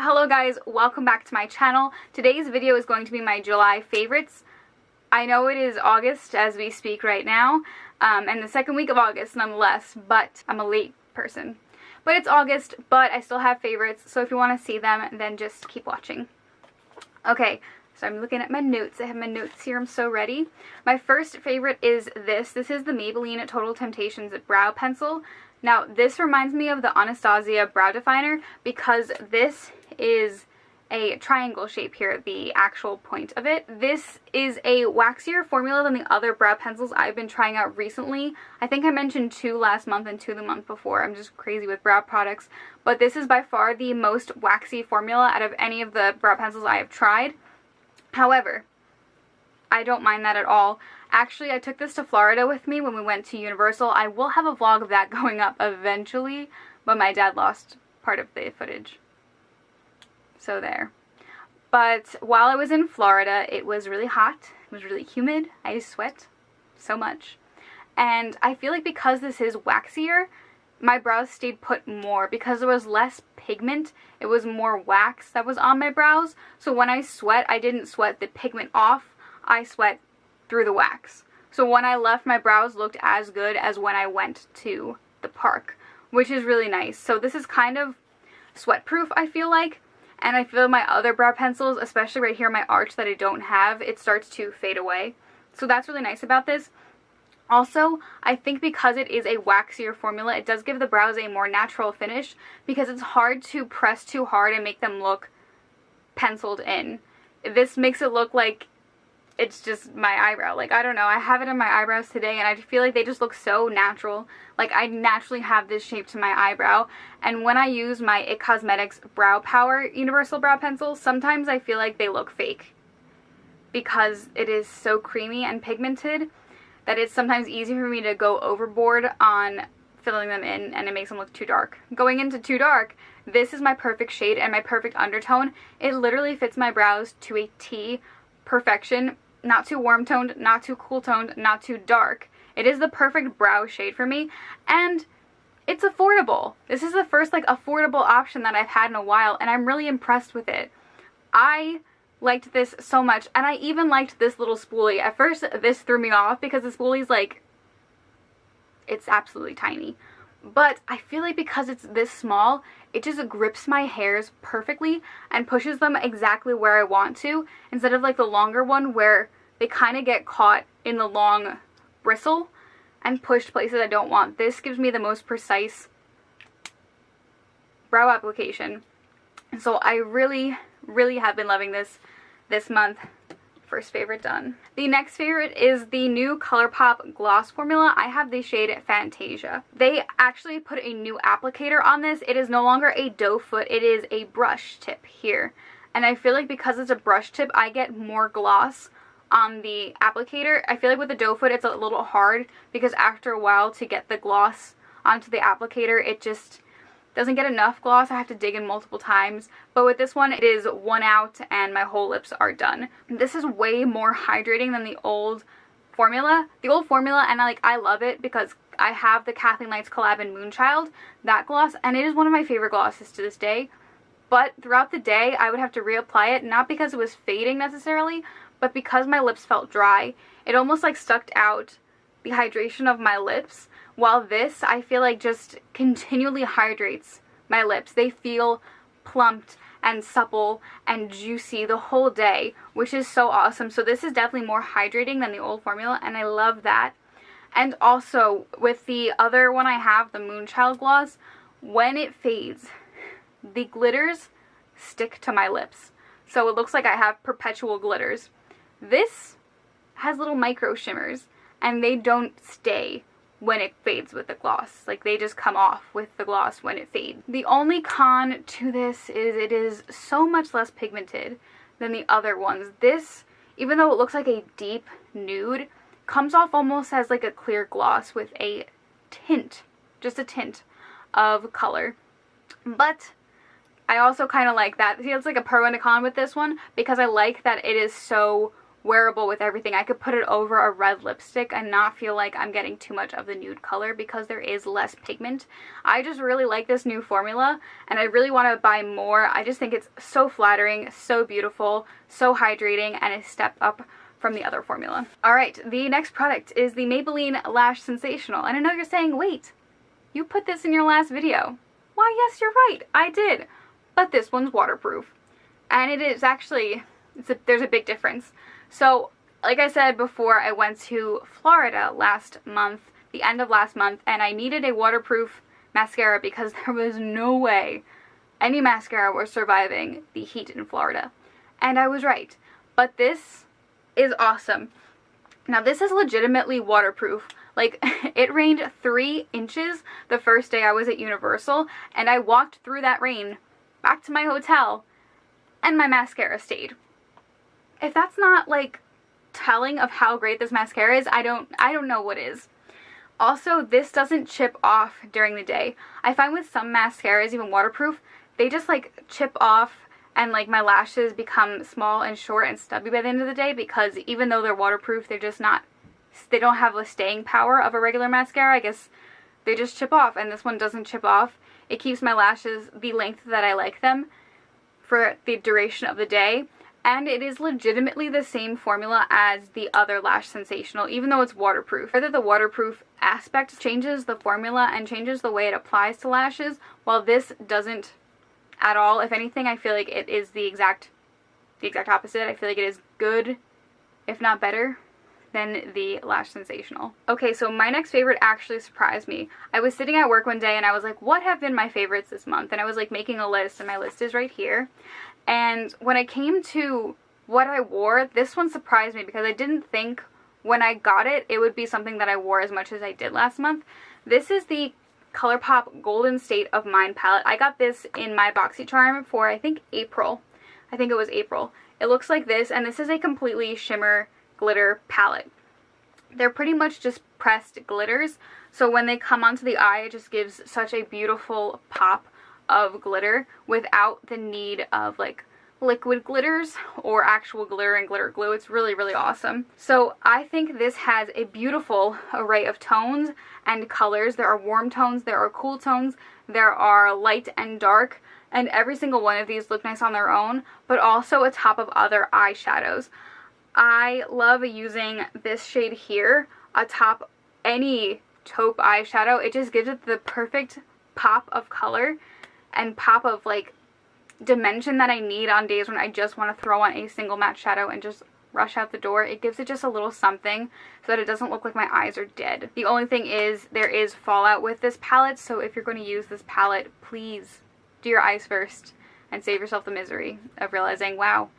Hello guys, welcome back to my channel. Today's video is going to be my July favorites. I know it is August as we speak right now, and the second week of August nonetheless, but I'm a late person. But it's August, but I still have favorites, so if you want to see them, then just keep watching. Okay, so I'm looking at my notes. I have my notes here. I'm so ready. My first favorite is this. This is the Maybelline Total Temptations Brow Pencil. Now, this reminds me of the Anastasia Brow Definer because this is a triangle shape here, the actual point of it. This is a waxier formula than the other brow pencils I've been trying out recently. I think I mentioned 2 last month and 2 the month before. I'm just crazy with brow products. But this is by far the most waxy formula out of any of the brow pencils I have tried. However, I don't mind that at all. Actually, I took this to Florida with me when we went to Universal. I will have a vlog of that going up eventually, but my dad lost part of the footage. So there. But while I was in Florida, it was really hot. It was really humid. I sweat so much. And I feel like because this is waxier, my brows stayed put more. Because there was less pigment, it was more wax that was on my brows. So when I sweat, I didn't sweat the pigment off. I sweat through the wax. So when I left, my brows looked as good as when I went to the park, which is really nice. So this is kind of sweat proof, I feel like. And I feel my other brow pencils, especially right here, my arch that I don't have, it starts to fade away. So that's really nice about this. Also, I think because it is a waxier formula, it does give the brows a more natural finish because it's hard to press too hard and make them look penciled in. This makes it look like it's just my eyebrow. Like, I don't know, I have it in my eyebrows today and I feel like they just look so natural. Like, I naturally have this shape to my eyebrow. And when I use my IT Cosmetics Brow Power Universal Brow Pencil, sometimes I feel like they look fake. Because it is so creamy and pigmented that it's sometimes easy for me to go overboard on filling them in and it makes them look too dark. Going into too dark, this is my perfect shade and my perfect undertone. It literally fits my brows to a T. Perfection. Not too warm toned, not too cool toned, not too dark. It is the perfect brow shade for me, and it's affordable. This is the first affordable option that I've had in a while, and I'm really impressed with it. I liked this so much, and I even liked this little spoolie. At first, this threw me off because the spoolie's it's absolutely tiny. But I feel like because it's this small, it just grips my hairs perfectly and pushes them exactly where I want to, instead of the longer one where they kind of get caught in the long bristle and pushed places I don't want. This gives me the most precise brow application. So I really, really have been loving this month. First favorite done. The next favorite is the new ColourPop gloss formula. I have the shade Fantasia. They actually put a new applicator on this. It is no longer a doe foot, it is a brush tip here. And I feel like because it's a brush tip, I get more gloss on the applicator. I feel like with the doe foot, it's a little hard because after a while to get the gloss onto the applicator, it just doesn't get enough gloss. I have to dig in multiple times. But with this one, it is one out and my whole lips are done. This is way more hydrating than the old formula. The old formula, and I love it because I have the Kathleen Lights collab in Moonchild, that gloss, and it is one of my favorite glosses to this day. But throughout the day, I would have to reapply it, not because it was fading necessarily, but because my lips felt dry. It almost stuck out the hydration of my lips. While this, I feel just continually hydrates my lips. They feel plumped and supple and juicy the whole day, which is so awesome. So this is definitely more hydrating than the old formula, and I love that. And also, with the other one I have, the Moonchild gloss, when it fades, the glitters stick to my lips. So it looks like I have perpetual glitters. This has little micro shimmers, and they don't stay when it fades with the gloss. They just come off with the gloss when it fades. The only con to this is it is so much less pigmented than the other ones. This, even though it looks like a deep nude, comes off almost as a clear gloss with a tint, just a tint of color. But I also kind of like that. See, it's a pro and a con with this one because I like that it is so wearable with everything. I could put it over a red lipstick and not feel like I'm getting too much of the nude color because there is less pigment. I just really like this new formula and I really want to buy more. I just think it's so flattering, so beautiful, so hydrating, and a step up from the other formula. Alright, the next product is the Maybelline Lash Sensational. And I know you're saying, wait, you put this in your last video. Why, yes, you're right, I did. But this one's waterproof. And it is actually, there's a big difference. So, like I said before, I went to Florida last month, the end of last month, and I needed a waterproof mascara because there was no way any mascara was surviving the heat in Florida. And I was right. But this is awesome. Now, this is legitimately waterproof. Like, it rained 3 inches the first day I was at Universal, and I walked through that rain back to my hotel, and my mascara stayed. If that's not, like, telling of how great this mascara is, I don't know what is. Also, this doesn't chip off during the day. I find with some mascaras, even waterproof, they just, like, chip off and, like, my lashes become small and short and stubby by the end of the day because even though they're waterproof, they're just not, they don't have the staying power of a regular mascara. I guess they just chip off, and this one doesn't chip off. It keeps my lashes the length that I like them for the duration of the day. And it is legitimately the same formula as the other Lash Sensational, even though it's waterproof. Whether the waterproof aspect changes the formula and changes the way it applies to lashes, while this doesn't at all. If anything, I feel like it is the exact opposite. I feel like it is good, if not better, than the Lash Sensational. Okay, so my next favorite actually surprised me. I was sitting at work one day and I was like, what have been my favorites this month? And I was like making a list, and my list is right here. And when I came to what I wore, this one surprised me because I didn't think when I got it, it would be something that I wore as much as I did last month. This is the ColourPop Golden State of Mind palette. I got this in my BoxyCharm for, I think, April. I think it was April. It looks like this, and this is a completely shimmer glitter palette. They're pretty much just pressed glitters, so when they come onto the eye, it just gives such a beautiful pop of glitter without the need of like liquid glitters or actual glitter and glitter glue. It's really, really awesome. So I think this has a beautiful array of tones and colors. There are warm tones, there are cool tones, there are light and dark, and every single one of these look nice on their own, but also atop of other eyeshadows. I love using this shade here atop any taupe eyeshadow. It just gives it the perfect pop of color and pop of like dimension that I need on days when I just want to throw on a single matte shadow and just rush out the door. It gives it just a little something so that it doesn't look like my eyes are dead. The only thing is there is fallout with this palette, so if you're going to use this palette, please do your eyes first and save yourself the misery of realizing, wow,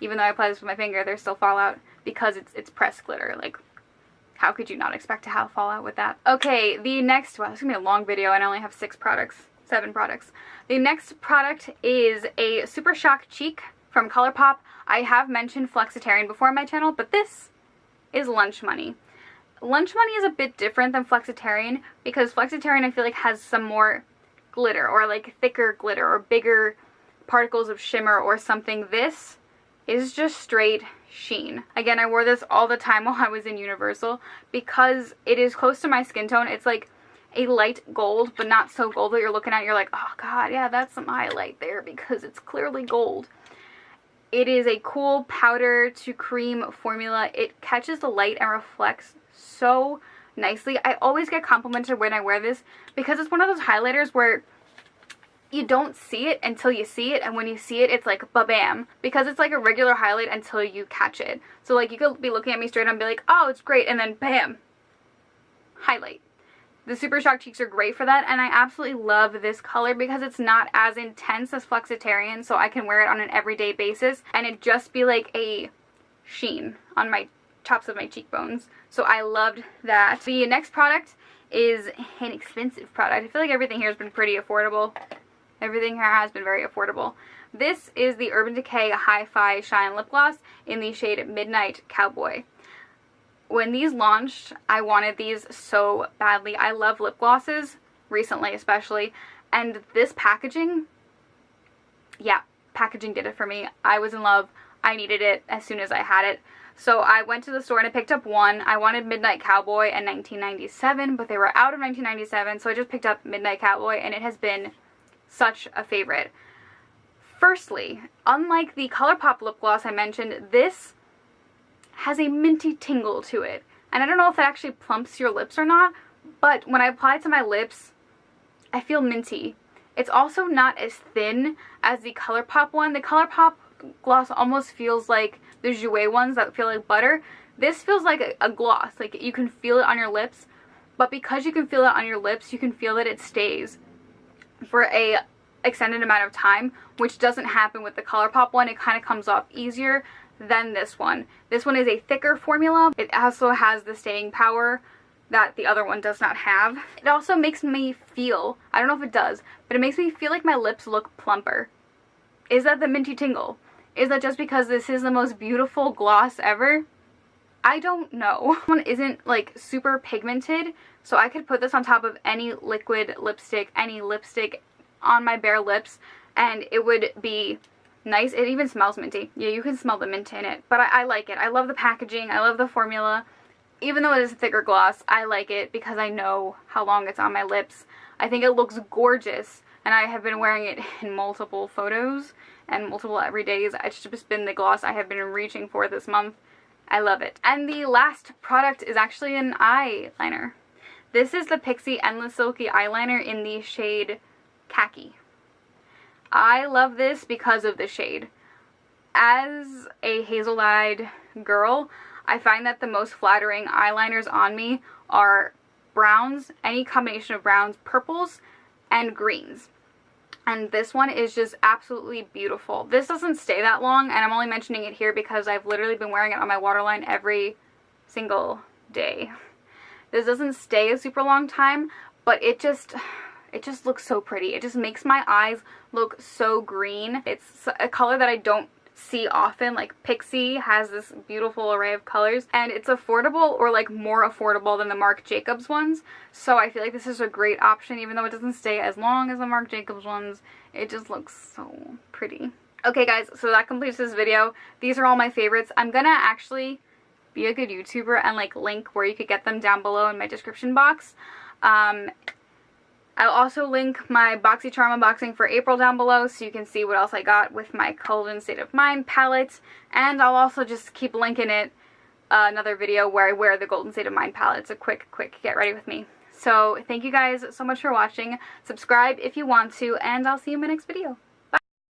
even though I apply this with my finger, there's still fallout because it's pressed glitter. Like, how could you not expect to have fallout with that? Okay, the next, well, this is going to be a long video and I only have 7 products. The next product is a Super Shock Cheek from ColourPop. I have mentioned Flexitarian before on my channel, but this is Lunch Money. Lunch Money is a bit different than Flexitarian because Flexitarian I feel like has some more glitter or like thicker glitter or bigger particles of shimmer or something. This is just straight sheen. Again, I wore this all the time while I was in Universal because it is close to my skin tone. It's like a light gold, but not so gold that you're looking at, you're like, oh god, yeah, that's some highlight there because it's clearly gold. It is a cool powder to cream formula. It catches the light and reflects so nicely. I always get complimented when I wear this because it's one of those highlighters where you don't see it until you see it, and when you see it, it's like ba-bam, because it's like a regular highlight until you catch it. So like you could be looking at me straight on and be like, oh, it's great, and then bam, highlight. The Super Shock Cheeks are great for that, and I absolutely love this color because it's not as intense as Flexitarian, so I can wear it on an everyday basis, and it just be like a sheen on my tops of my cheekbones. So I loved that. The next product is an expensive product. I feel like everything here has been pretty affordable. Everything here has been very affordable. This is the Urban Decay Hi-Fi Shine Lip Gloss in the shade Midnight Cowboy. When these launched, I wanted these so badly. I love lip glosses, recently especially, and this packaging, yeah, packaging did it for me. I was in love. I needed it as soon as I had it. So I went to the store and I picked up one. I wanted Midnight Cowboy and 1997, but they were out of 1997, so I just picked up Midnight Cowboy, and it has been such a favorite. Firstly, unlike the ColourPop lip gloss I mentioned, this has a minty tingle to it. And I don't know if that actually plumps your lips or not, but when I apply it to my lips, I feel minty. It's also not as thin as the ColourPop one. The ColourPop gloss almost feels like the Jouer ones that feel like butter. This feels like a gloss. Like, you can feel it on your lips, but because you can feel it on your lips, you can feel that it stays for a extended amount of time, which doesn't happen with the ColourPop one. It kind of comes off easier than this one. This one is a thicker formula. It also has the staying power that the other one does not have. It also makes me feel, I don't know if it does, but it makes me feel like my lips look plumper. Is that the minty tingle? Is that just because this is the most beautiful gloss ever? I don't know. This one isn't like super pigmented, so I could put this on top of any liquid lipstick, any lipstick on my bare lips, and it would be nice. It even smells minty. Yeah, you can smell the mint in it, but I like it. I love the packaging. I love the formula. Even though it is a thicker gloss, I like it because I know how long it's on my lips. I think it looks gorgeous, and I have been wearing it in multiple photos and multiple everydays. It's just been the gloss I have been reaching for this month. I love it. And the last product is actually an eyeliner. This is the Pixi Endless Silky Eyeliner in the shade Khaki. I love this because of the shade. As a hazel-eyed girl, I find that the most flattering eyeliners on me are browns, any combination of browns, purples, and greens. And this one is just absolutely beautiful. This doesn't stay that long, and I'm only mentioning it here because I've literally been wearing it on my waterline every single day. This doesn't stay a super long time, but it just looks so pretty. It just makes my eyes look so green. It's a color that I don't see often. Like, Pixi has this beautiful array of colors, and it's affordable, or like more affordable than the Marc Jacobs ones, so I feel like this is a great option. Even though it doesn't stay as long as the Marc Jacobs ones, it just looks so pretty. Okay guys, so that completes this video. These are all my favorites. I'm gonna actually be a good YouTuber and like link where you could get them down below in my description box. I'll also link my BoxyCharm unboxing for April down below so you can see what else I got with my Golden State of Mind palette. And I'll also just keep linking it, another video where I wear the Golden State of Mind palette. It's a quick get ready with me. So thank you guys so much for watching. Subscribe if you want to, and I'll see you in my next video.